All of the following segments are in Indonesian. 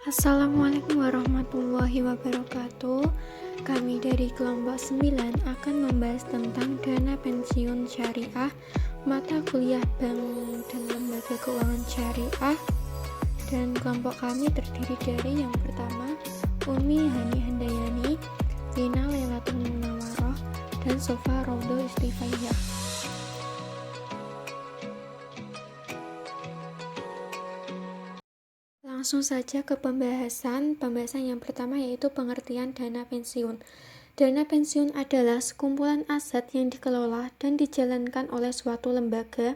Assalamualaikum warahmatullahi wabarakatuh. Kami dari kelompok 9 akan membahas tentang dana pensiun syariah, mata kuliah bank dan lembaga keuangan syariah. Dan kelompok kami terdiri dari yang pertama Umi Hani Handayani, Zina Lailatul Munawaroh, dan Sofa Rodo Istifaiyah. Langsung saja ke pembahasan yang pertama yaitu pengertian dana pensiun. Dana pensiun adalah sekumpulan aset yang dikelola dan dijalankan oleh suatu lembaga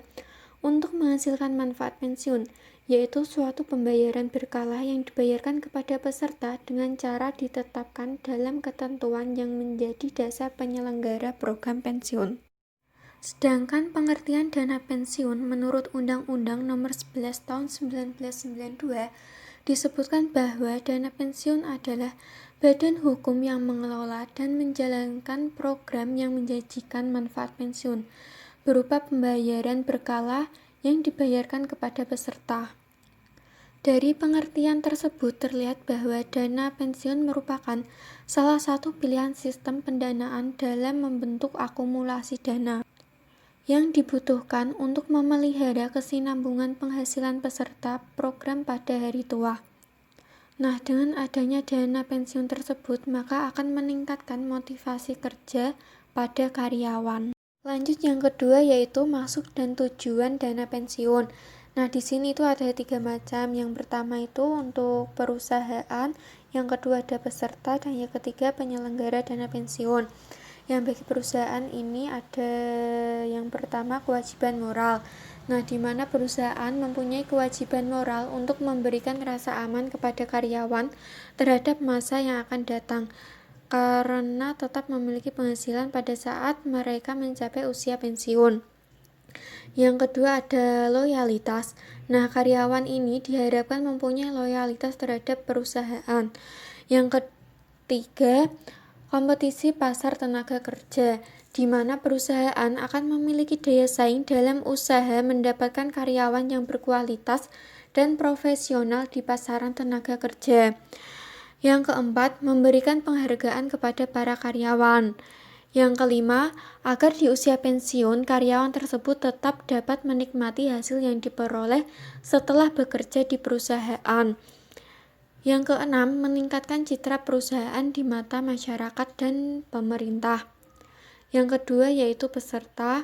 untuk menghasilkan manfaat pensiun, yaitu suatu pembayaran berkala yang dibayarkan kepada peserta dengan cara ditetapkan dalam ketentuan yang menjadi dasar penyelenggara program pensiun. Sedangkan pengertian dana pensiun menurut Undang-Undang Nomor 11 Tahun 1992 disebutkan bahwa dana pensiun adalah badan hukum yang mengelola dan menjalankan program yang menjanjikan manfaat pensiun berupa pembayaran berkala yang dibayarkan kepada peserta. Dari pengertian tersebut terlihat bahwa dana pensiun merupakan salah satu pilihan sistem pendanaan dalam membentuk akumulasi dana yang dibutuhkan untuk memelihara kesinambungan penghasilan peserta program pada hari tua. Nah, dengan adanya dana pensiun tersebut, maka akan meningkatkan motivasi kerja pada karyawan. Lanjut yang kedua yaitu maksud dan tujuan dana pensiun. Nah, di sini itu ada 3 macam. Yang pertama itu untuk perusahaan, yang kedua ada peserta, dan yang ketiga penyelenggara dana pensiun. Yang bagi perusahaan ini ada yang pertama kewajiban moral. Nah, di mana perusahaan mempunyai kewajiban moral untuk memberikan rasa aman kepada karyawan terhadap masa yang akan datang, karena tetap memiliki penghasilan pada saat mereka mencapai usia pensiun. Yang kedua ada loyalitas. Nah, karyawan ini diharapkan mempunyai loyalitas terhadap perusahaan. Yang ketiga, kompetisi pasar tenaga kerja, di mana perusahaan akan memiliki daya saing dalam usaha mendapatkan karyawan yang berkualitas dan profesional di pasaran tenaga kerja. Yang keempat, memberikan penghargaan kepada para karyawan. Yang kelima, agar di usia pensiun, karyawan tersebut tetap dapat menikmati hasil yang diperoleh setelah bekerja di perusahaan. Yang keenam, meningkatkan citra perusahaan di mata masyarakat dan pemerintah. Yang kedua yaitu peserta.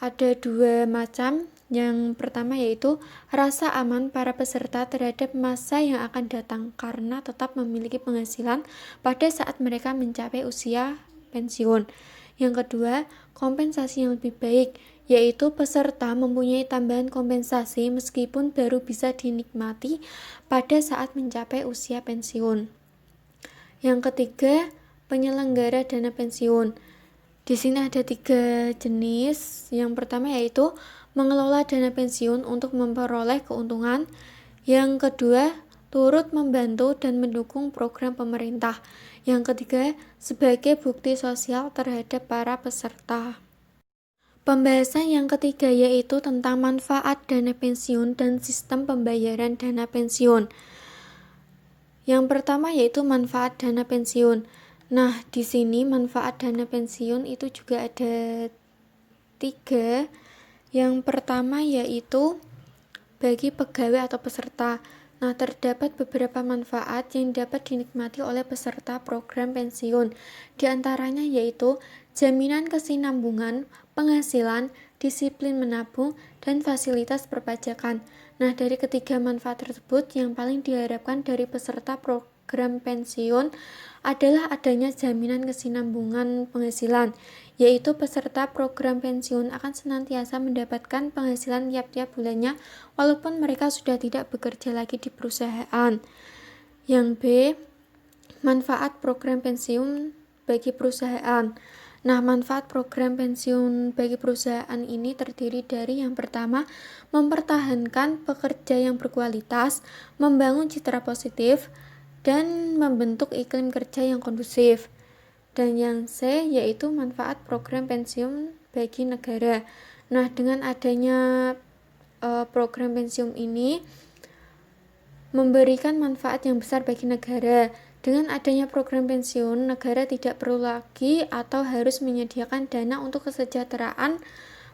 Ada 2 macam. Yang pertama yaitu rasa aman para peserta terhadap masa yang akan datang karena tetap memiliki penghasilan pada saat mereka mencapai usia pensiun. Yang kedua, kompensasi yang lebih baik, yaitu peserta mempunyai tambahan kompensasi meskipun baru bisa dinikmati pada saat mencapai usia pensiun. Yang ketiga, penyelenggara dana pensiun. Di sini ada 3 jenis. Yang pertama yaitu mengelola dana pensiun untuk memperoleh keuntungan. Yang kedua, turut membantu dan mendukung program pemerintah. Yang ketiga, sebagai bukti sosial terhadap para peserta. Pembahasan yang ketiga yaitu tentang manfaat dana pensiun dan sistem pembayaran dana pensiun. Yang pertama yaitu manfaat dana pensiun. Nah, di sini manfaat dana pensiun itu juga ada 3. Yang pertama yaitu bagi pegawai atau peserta. Nah, terdapat beberapa manfaat yang dapat dinikmati oleh peserta program pensiun. Di antaranya yaitu jaminan kesinambungan, penghasilan, disiplin menabung, dan fasilitas perpajakan. Nah, dari ketiga manfaat tersebut, yang paling diharapkan dari peserta program pensiun adalah adanya jaminan kesinambungan penghasilan, yaitu peserta program pensiun akan senantiasa mendapatkan penghasilan tiap-tiap bulannya walaupun mereka sudah tidak bekerja lagi di perusahaan. Yang B, manfaat program pensiun bagi perusahaan. Nah, manfaat program pensiun bagi perusahaan ini terdiri dari yang pertama, mempertahankan pekerja yang berkualitas, membangun citra positif, dan membentuk iklim kerja yang kondusif. Dan yang C yaitu manfaat program pensiun bagi negara. Nah, dengan adanya program pensiun ini memberikan manfaat yang besar bagi negara. Dengan adanya program pensiun, negara tidak perlu lagi atau harus menyediakan dana untuk kesejahteraan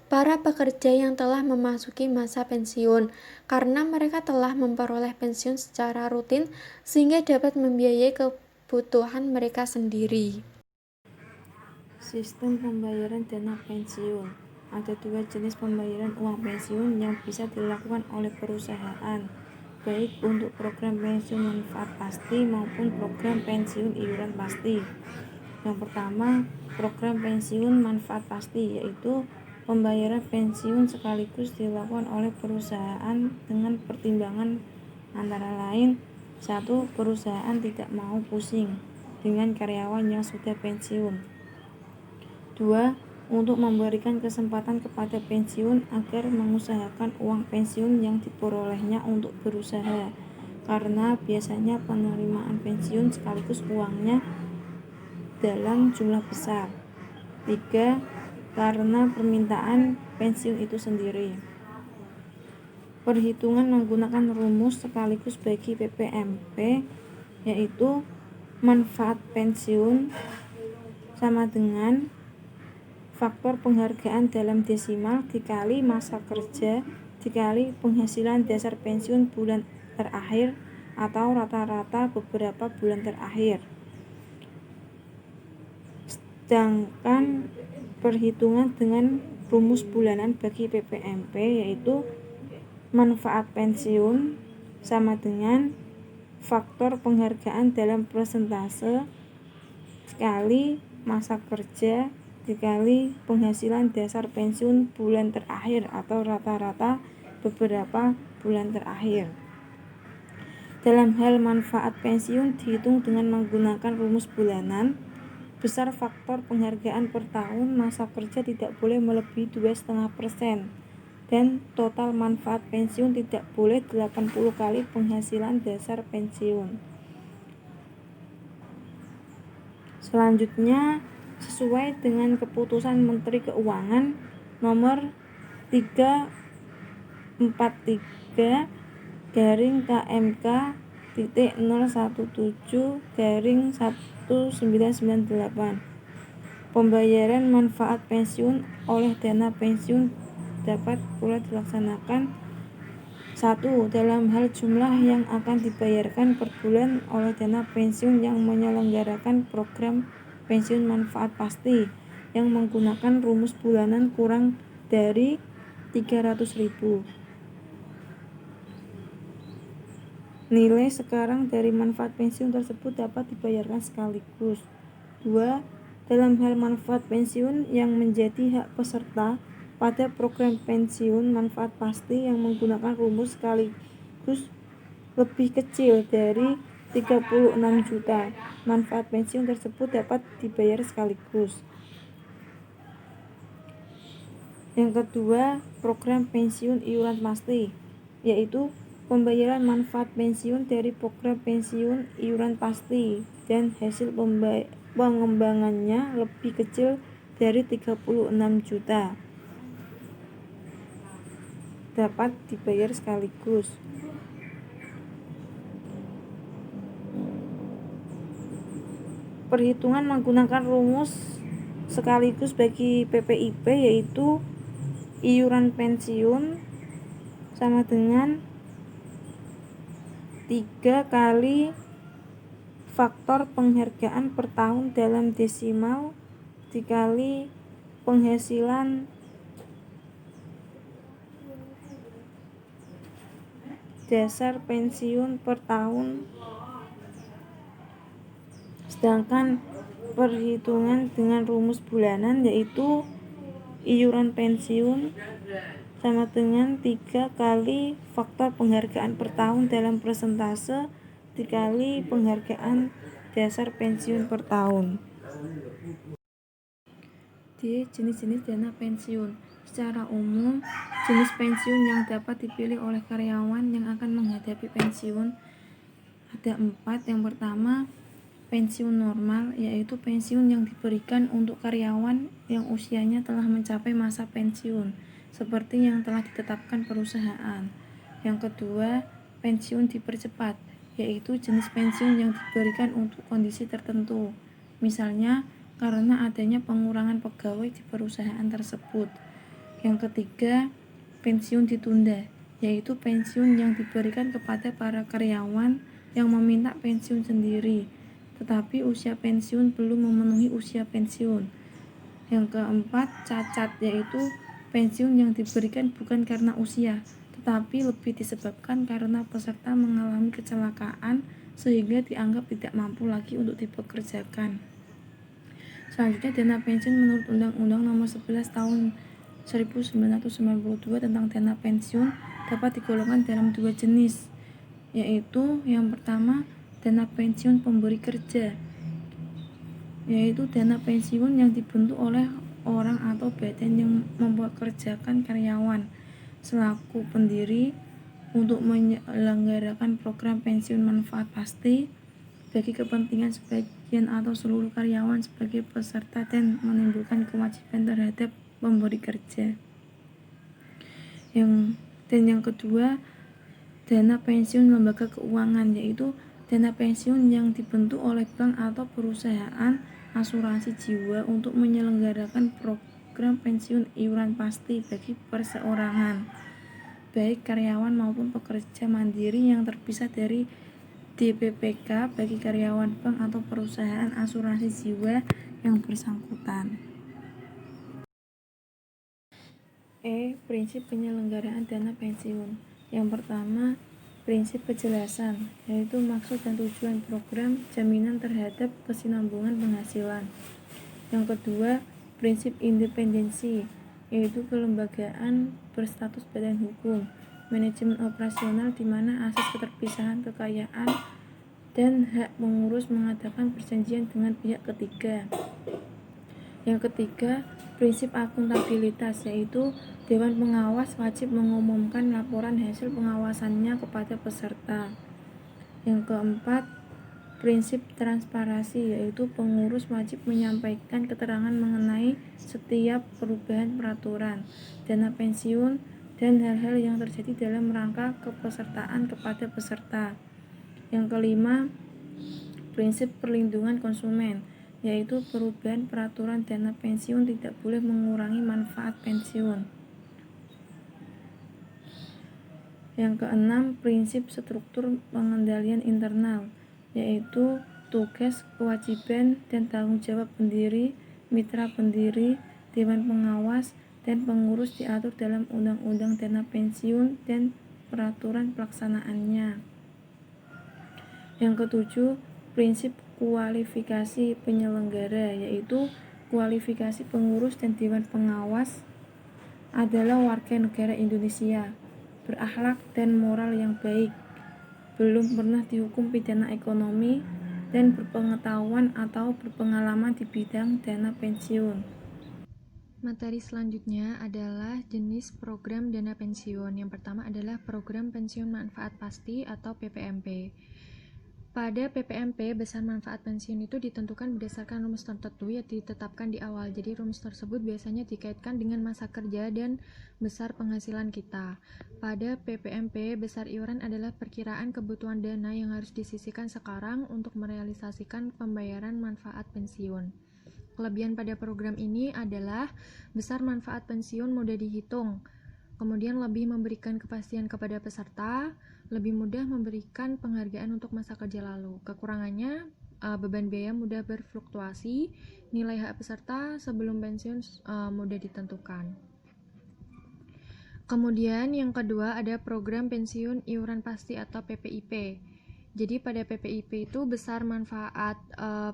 para pekerja yang telah memasuki masa pensiun, karena mereka telah memperoleh pensiun secara rutin sehingga dapat membiayai kebutuhan mereka sendiri. Sistem pembayaran dana pensiun. Ada dua jenis pembayaran uang pensiun yang bisa dilakukan oleh perusahaan, baik untuk program pensiun manfaat pasti maupun program pensiun iuran pasti. Yang pertama, program pensiun manfaat pasti, yaitu pembayaran pensiun sekaligus dilakukan oleh perusahaan dengan pertimbangan antara lain: satu, perusahaan tidak mau pusing dengan karyawan yang sudah pensiun. 2. Untuk memberikan kesempatan kepada pensiun agar mengusahakan uang pensiun yang diperolehnya untuk berusaha, karena biasanya penerimaan pensiun sekaligus uangnya dalam jumlah besar. 3. Karena permintaan pensiun itu sendiri. Perhitungan menggunakan rumus sekaligus bagi PPMP, yaitu manfaat pensiun sama dengan faktor penghargaan dalam desimal dikali masa kerja dikali penghasilan dasar pensiun bulan terakhir atau rata-rata beberapa bulan terakhir. Sedangkan perhitungan dengan rumus bulanan bagi PPMP, yaitu manfaat pensiun sama dengan faktor penghargaan dalam persentase dikali masa kerja dikali penghasilan dasar pensiun bulan terakhir atau rata-rata beberapa bulan terakhir. Dalam hal manfaat pensiun dihitung dengan menggunakan rumus bulanan, besar faktor penghargaan per tahun masa kerja tidak boleh melebihi 2,5%, dan total manfaat pensiun tidak boleh 80 kali penghasilan dasar pensiun. Selanjutnya, sesuai dengan keputusan Menteri Keuangan nomor 343-KMK.017-1998, pembayaran manfaat pensiun oleh dana pensiun dapat pula dilaksanakan: 1. Dalam hal jumlah yang akan dibayarkan per bulan oleh dana pensiun yang menyelenggarakan program pensiun manfaat pasti yang menggunakan rumus bulanan kurang dari 300.000. Nilai sekarang dari manfaat pensiun tersebut dapat dibayarkan sekaligus. 2. Dalam hal manfaat pensiun yang menjadi hak peserta pada program pensiun manfaat pasti yang menggunakan rumus sekaligus lebih kecil dari 36 juta, manfaat pensiun tersebut dapat dibayar sekaligus. Yang kedua, program pensiun iuran pasti, yaitu pembayaran manfaat pensiun dari program pensiun iuran pasti dan hasil pengembangannya lebih kecil dari 36 juta, dapat dibayar sekaligus. Perhitungan menggunakan rumus sekaligus bagi PPIP, yaitu iuran pensiun sama dengan 3 kali faktor penghargaan per tahun dalam desimal dikali penghasilan dasar pensiun per tahun. Sedangkan perhitungan dengan rumus bulanan, yaitu iuran pensiun sama dengan 3 kali faktor penghargaan per tahun dalam persentase dikali penghargaan dasar pensiun per tahun. D. Jenis-jenis dana pensiun. Secara umum, jenis pensiun yang dapat dipilih oleh karyawan yang akan menghadapi pensiun ada 4. Yang pertama, pensiun normal, yaitu pensiun yang diberikan untuk karyawan yang usianya telah mencapai masa pensiun, seperti yang telah ditetapkan perusahaan. Yang kedua, pensiun dipercepat, yaitu jenis pensiun yang diberikan untuk kondisi tertentu, misalnya karena adanya pengurangan pegawai di perusahaan tersebut. Yang ketiga, pensiun ditunda, yaitu pensiun yang diberikan kepada para karyawan yang meminta pensiun sendiri, tetapi usia pensiun belum memenuhi usia pensiun. Yang keempat, cacat, yaitu pensiun yang diberikan bukan karena usia, tetapi lebih disebabkan karena peserta mengalami kecelakaan sehingga dianggap tidak mampu lagi untuk dipekerjakan. Selanjutnya, dana pensiun menurut Undang-Undang Nomor 11 Tahun 1992 tentang dana pensiun dapat digolongkan dalam dua jenis, yaitu yang pertama, dana pensiun pemberi kerja, yaitu dana pensiun yang dibentuk oleh orang atau badan yang mempekerjakan karyawan selaku pendiri untuk menyelenggarakan program pensiun manfaat pasti bagi kepentingan sebagian atau seluruh karyawan sebagai peserta dan menimbulkan kewajiban terhadap pemberi kerja. Yang kedua, dana pensiun lembaga keuangan, yaitu dana pensiun yang dibentuk oleh bank atau perusahaan asuransi jiwa untuk menyelenggarakan program pensiun iuran pasti bagi perseorangan, baik karyawan maupun pekerja mandiri yang terpisah dari DPPK bagi karyawan bank atau perusahaan asuransi jiwa yang bersangkutan. Prinsip penyelenggaraan dana pensiun. Yang pertama, prinsip kejelasan, yaitu maksud dan tujuan program jaminan terhadap kesinambungan penghasilan. Yang kedua, prinsip independensi, yaitu kelembagaan berstatus badan hukum, manajemen operasional di mana asas keterpisahan kekayaan dan hak pengurus mengadakan perjanjian dengan pihak ketiga. Yang ketiga, prinsip akuntabilitas, yaitu Dewan Pengawas wajib mengumumkan laporan hasil pengawasannya kepada peserta. Yang keempat, prinsip transparansi, yaitu pengurus wajib menyampaikan keterangan mengenai setiap perubahan peraturan, dana pensiun, dan hal-hal yang terjadi dalam rangka kepesertaan kepada peserta. Yang kelima, prinsip perlindungan konsumen, yaitu perubahan peraturan dana pensiun tidak boleh mengurangi manfaat pensiun. Yang keenam, prinsip struktur pengendalian internal, yaitu tugas, kewajiban, dan tanggung jawab pendiri, mitra pendiri, dewan pengawas, dan pengurus diatur dalam Undang-Undang Dana Pensiun dan peraturan pelaksanaannya. Yang ketujuh, prinsip kualifikasi penyelenggara, yaitu kualifikasi pengurus dan dewan pengawas adalah warga negara Indonesia, berakhlak dan moral yang baik, belum pernah dihukum pidana ekonomi, dan berpengetahuan atau berpengalaman di bidang dana pensiun. Materi selanjutnya adalah jenis program dana pensiun. Yang pertama adalah program pensiun manfaat pasti atau PPMP. Pada PPMP, besar manfaat pensiun itu ditentukan berdasarkan rumus tertentu yang ditetapkan di awal. Jadi rumus tersebut biasanya dikaitkan dengan masa kerja dan besar penghasilan kita. Pada PPMP, besar iuran adalah perkiraan kebutuhan dana yang harus disisihkan sekarang untuk merealisasikan pembayaran manfaat pensiun. Kelebihan pada program ini adalah besar manfaat pensiun mudah dihitung, kemudian lebih memberikan kepastian kepada peserta, lebih mudah memberikan penghargaan untuk masa kerja lalu. Kekurangannya, beban biaya mudah berfluktuasi, nilai hak peserta sebelum pensiun mudah ditentukan. Kemudian yang kedua ada program pensiun iuran pasti atau PPIP. Jadi pada PPIP itu besar manfaat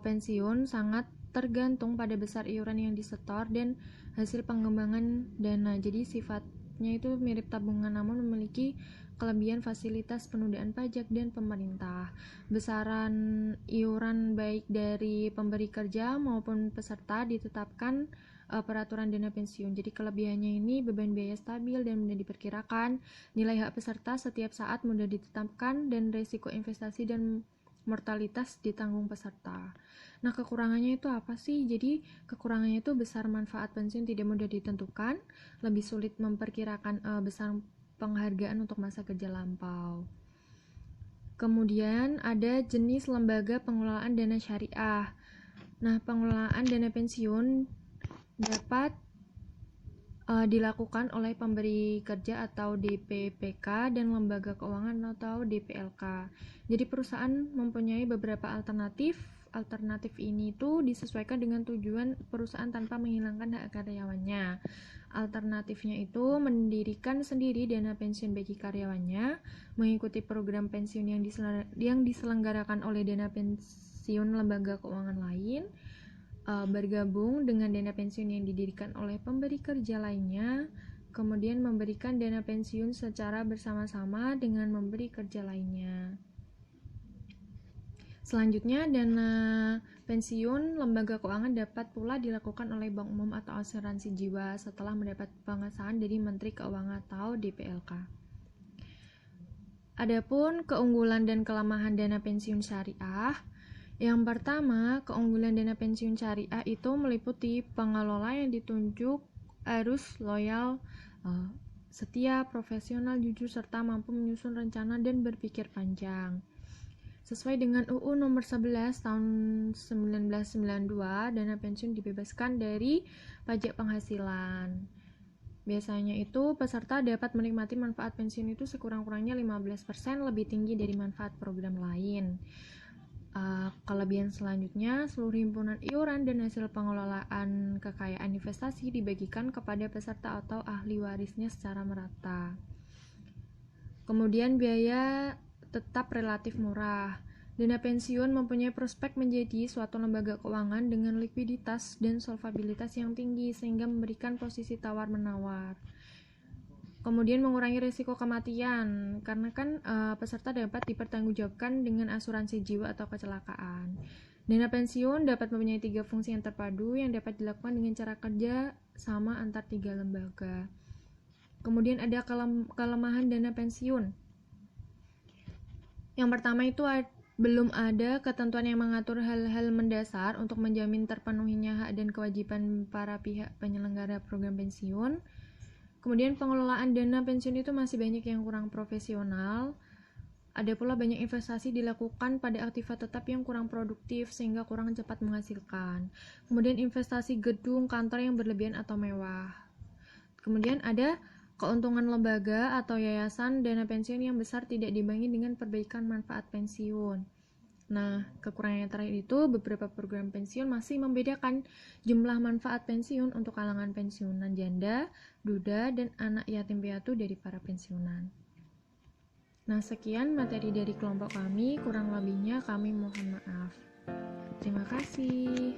pensiun sangat tergantung pada besar iuran yang disetor dan hasil pengembangan dana. Jadi sifatnya itu mirip tabungan namun memiliki kelebihan fasilitas penundaan pajak dan pemerintah. Besaran iuran baik dari pemberi kerja maupun peserta ditetapkan peraturan dana pensiun. Jadi kelebihannya ini beban biaya stabil dan mudah diperkirakan, nilai hak peserta setiap saat mudah ditetapkan, dan risiko investasi dan mortalitas ditanggung peserta. Nah, kekurangannya itu apa sih? Jadi kekurangannya itu besar manfaat pensiun tidak mudah ditentukan, lebih sulit memperkirakan besar penghargaan untuk masa kerja lampau. Kemudian ada jenis lembaga pengelolaan dana syariah. Nah, pengelolaan dana pensiun dapat dilakukan oleh pemberi kerja atau DPPK dan lembaga keuangan atau DPLK. Jadi perusahaan mempunyai beberapa alternatif. Alternatif ini tuh disesuaikan dengan tujuan perusahaan tanpa menghilangkan hak karyawannya. Alternatifnya itu mendirikan sendiri dana pensiun bagi karyawannya, mengikuti program pensiun yang diselenggarakan oleh dana pensiun lembaga keuangan lain, bergabung dengan dana pensiun yang didirikan oleh pemberi kerja lainnya, kemudian memberikan dana pensiun secara bersama-sama dengan memberi kerja lainnya. Selanjutnya, dana pensiun lembaga keuangan dapat pula dilakukan oleh bank umum atau asuransi jiwa setelah mendapat pengesahan dari Menteri Keuangan atau DPLK. Adapun keunggulan dan kelemahan dana pensiun syariah. Yang pertama, keunggulan dana pensiun syariah itu meliputi pengelola yang ditunjuk harus loyal, setia, profesional, jujur, serta mampu menyusun rencana dan berpikir panjang. Sesuai dengan UU nomor 11 tahun 1992, dana pensiun dibebaskan dari pajak penghasilan. Biasanya itu peserta dapat menikmati manfaat pensiun itu sekurang-kurangnya 15% lebih tinggi dari manfaat program lain. Kelebihan selanjutnya, seluruh himpunan iuran dan hasil pengelolaan kekayaan investasi dibagikan kepada peserta atau ahli warisnya secara merata. Kemudian biaya tetap relatif murah. Dana pensiun mempunyai prospek menjadi suatu lembaga keuangan dengan likuiditas dan solvabilitas yang tinggi sehingga memberikan posisi tawar-menawar. Kemudian mengurangi risiko kematian, karena kan peserta dapat dipertanggungjawabkan dengan asuransi jiwa atau kecelakaan. Dana pensiun dapat mempunyai 3 fungsi yang terpadu yang dapat dilakukan dengan cara kerja sama antar 3 lembaga. Kemudian ada kelemahan dana pensiun. Yang pertama itu belum ada ketentuan yang mengatur hal-hal mendasar untuk menjamin terpenuhinya hak dan kewajiban para pihak penyelenggara program pensiun. Kemudian pengelolaan dana pensiun itu masih banyak yang kurang profesional. Ada pula banyak investasi dilakukan pada aktiva tetap yang kurang produktif sehingga kurang cepat menghasilkan. Kemudian investasi gedung kantor yang berlebihan atau mewah. Kemudian ada keuntungan lembaga atau yayasan dana pensiun yang besar tidak diimbangi dengan perbaikan manfaat pensiun. Nah, kekurangan yang terakhir itu beberapa program pensiun masih membedakan jumlah manfaat pensiun untuk kalangan pensiunan janda, duda, dan anak yatim piatu dari para pensiunan. Nah, sekian materi dari kelompok kami, kurang lebihnya kami mohon maaf. Terima kasih.